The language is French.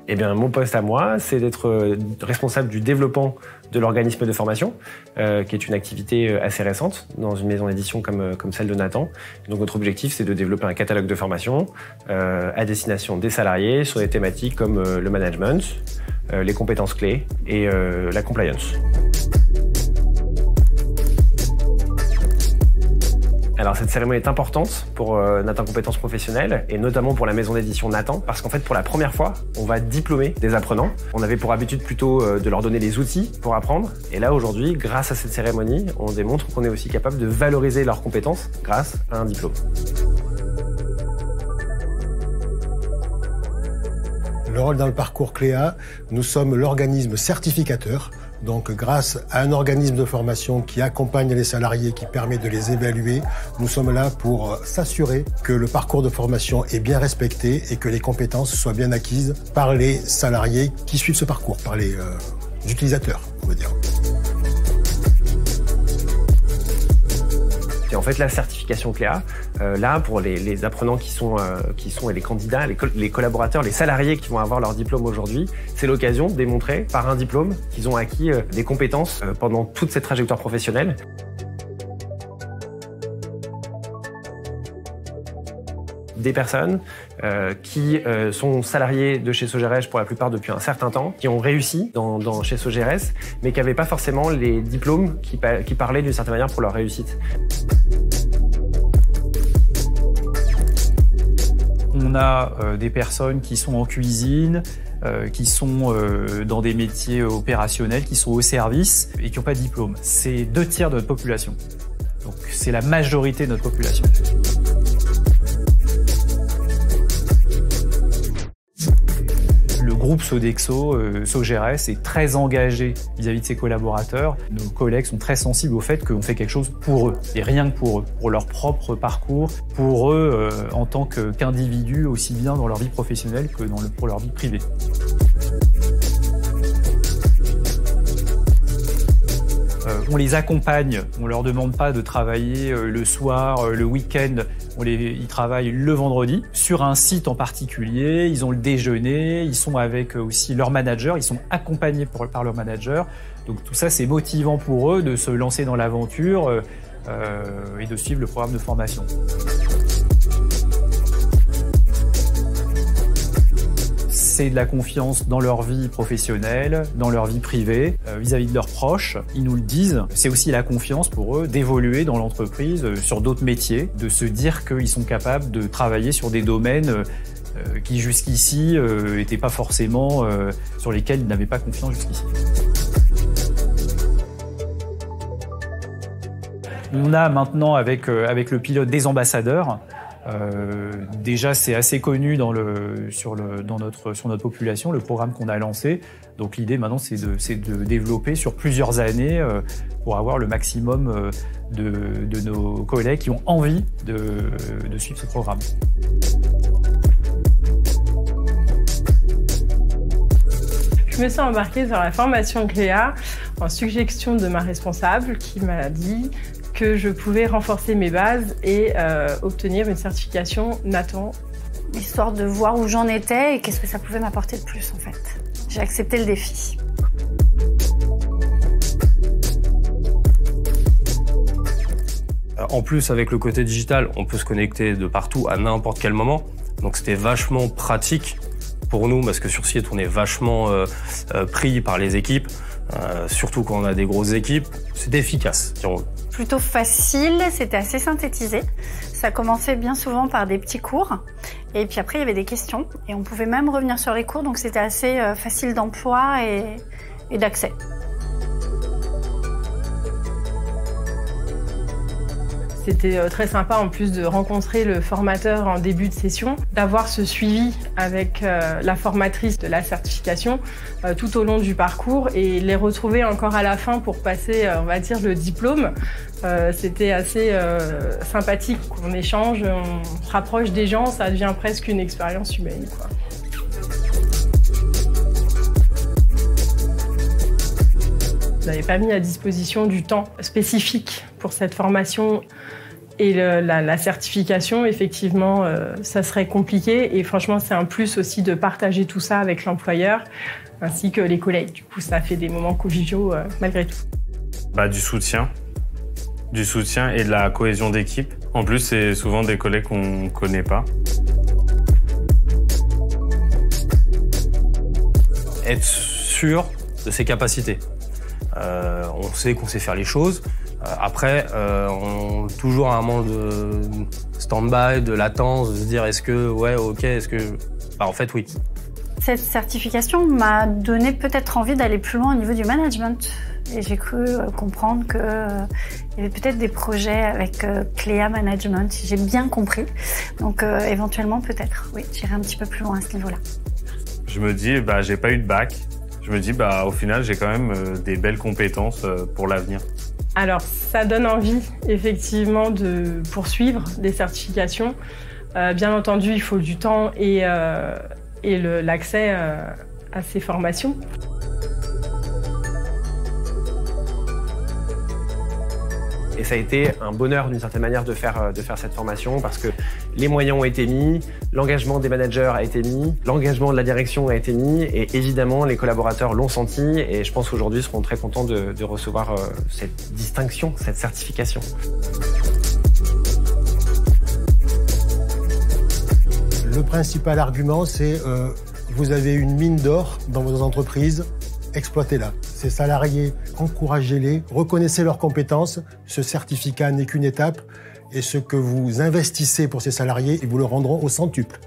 Eh bien, mon poste à moi, c'est d'être responsable du développement de l'organisme de formation, qui est une activité assez récente dans une maison d'édition comme celle de Nathan. Donc notre objectif, c'est de développer un catalogue de formation à destination des salariés sur des thématiques comme le management, les compétences clés et la compliance. Alors cette cérémonie est importante pour Nathan Compétences Professionnelles et notamment pour la maison d'édition Nathan parce qu'en fait pour la première fois on va diplômer des apprenants. On avait pour habitude plutôt de leur donner les outils pour apprendre et là aujourd'hui grâce à cette cérémonie on démontre qu'on est aussi capable de valoriser leurs compétences grâce à un diplôme. Le rôle dans le parcours Cléa, nous sommes l'organisme certificateur. Donc grâce à un organisme de formation qui accompagne les salariés, qui permet de les évaluer, nous sommes là pour s'assurer que le parcours de formation est bien respecté et que les compétences soient bien acquises par les salariés qui suivent ce parcours, par les utilisateurs, on va dire. Et en fait, la certification Cléa, là, pour les apprenants qui sont et les candidats, les collaborateurs, les salariés qui vont avoir leur diplôme aujourd'hui, c'est l'occasion de démontrer par un diplôme qu'ils ont acquis des compétences pendant toute cette trajectoire professionnelle. Des personnes qui sont salariés de chez Sogeres pour la plupart depuis un certain temps, qui ont réussi chez Sogeres, mais qui n'avaient pas forcément les diplômes qui parlaient d'une certaine manière pour leur réussite. On a des personnes qui sont en cuisine, qui sont dans des métiers opérationnels, qui sont au service et qui n'ont pas de diplôme. C'est 2/3 de notre population. Donc c'est la majorité de notre population. Le groupe Sodexo, Sogeres, est très engagé vis-à-vis de ses collaborateurs. Nos collègues sont très sensibles au fait qu'on fait quelque chose pour eux, et rien que pour eux, pour leur propre parcours, pour eux en tant qu'individus, aussi bien dans leur vie professionnelle que pour leur vie privée. On les accompagne, on leur demande pas de travailler le soir, le week-end, ils travaillent le vendredi sur un site en particulier, ils ont le déjeuner, ils sont avec aussi leur manager, ils sont accompagnés par leur manager. Donc tout ça c'est motivant pour eux de se lancer dans l'aventure et de suivre le programme de formation. C'est de la confiance dans leur vie professionnelle, dans leur vie privée, vis-à-vis de leurs proches. Ils nous le disent. C'est aussi la confiance pour eux d'évoluer dans l'entreprise, sur d'autres métiers, de se dire qu'ils sont capables de travailler sur des domaines qui jusqu'ici n'étaient pas forcément sur lesquels ils n'avaient pas confiance jusqu'ici. On a maintenant avec le pilote des ambassadeurs. Déjà, c'est assez connu sur notre population, le programme qu'on a lancé. Donc l'idée maintenant, c'est de développer sur plusieurs années pour avoir le maximum de nos collègues qui ont envie de suivre ce programme. Je me suis embarquée sur la formation Cléa en suggestion de ma responsable qui m'a dit que je pouvais renforcer mes bases et obtenir une certification Nathan. Histoire de voir où j'en étais et qu'est-ce que ça pouvait m'apporter de plus en fait. J'ai accepté le défi. En plus, avec le côté digital, on peut se connecter de partout à n'importe quel moment. Donc c'était vachement pratique pour nous parce que sur site, on est vachement pris par les équipes. Surtout quand on a des grosses équipes, c'est efficace. Plutôt facile, c'était assez synthétisé. Ça commençait bien souvent par des petits cours et puis après il y avait des questions et on pouvait même revenir sur les cours, donc c'était assez facile d'emploi et d'accès. C'était très sympa en plus de rencontrer le formateur en début de session, d'avoir ce suivi avec la formatrice de la certification tout au long du parcours et les retrouver encore à la fin pour passer, on va dire, le diplôme. C'était assez sympathique, on échange, on se rapproche des gens, ça devient presque une expérience humaine, quoi. Vous n'avez pas mis à disposition du temps spécifique pour cette formation. Et la certification, effectivement, ça serait compliqué. Et franchement, c'est un plus aussi de partager tout ça avec l'employeur ainsi que les collègues. Du coup, ça fait des moments conviviaux malgré tout. Du soutien et de la cohésion d'équipe. En plus, c'est souvent des collègues qu'on ne connaît pas. Être sûr de ses capacités. On sait qu'on sait faire les choses. Après, on a toujours un moment de stand-by, de latence, de se dire est-ce que, ouais, ok, est-ce que... en fait, oui. Cette certification m'a donné peut-être envie d'aller plus loin au niveau du management. Et j'ai cru comprendre qu'il y avait peut-être des projets avec Cléa Management, j'ai bien compris. Donc éventuellement, peut-être, oui, j'irai un petit peu plus loin à ce niveau-là. Je me dis, j'ai pas eu de bac. Je me dis, au final, j'ai quand même des belles compétences pour l'avenir. Alors, ça donne envie, effectivement, de poursuivre des certifications. Bien entendu, il faut du temps et l'accès à ces formations. Et ça a été un bonheur d'une certaine manière de faire cette formation parce que les moyens ont été mis, l'engagement des managers a été mis, l'engagement de la direction a été mis et évidemment les collaborateurs l'ont senti et je pense qu'aujourd'hui seront très contents de recevoir cette distinction, cette certification. Le principal argument, c'est vous avez une mine d'or dans vos entreprises, exploitez-la. Ces salariés, encouragez-les, reconnaissez leurs compétences. Ce certificat n'est qu'une étape et ce que vous investissez pour ces salariés, ils vous le rendront au centuple.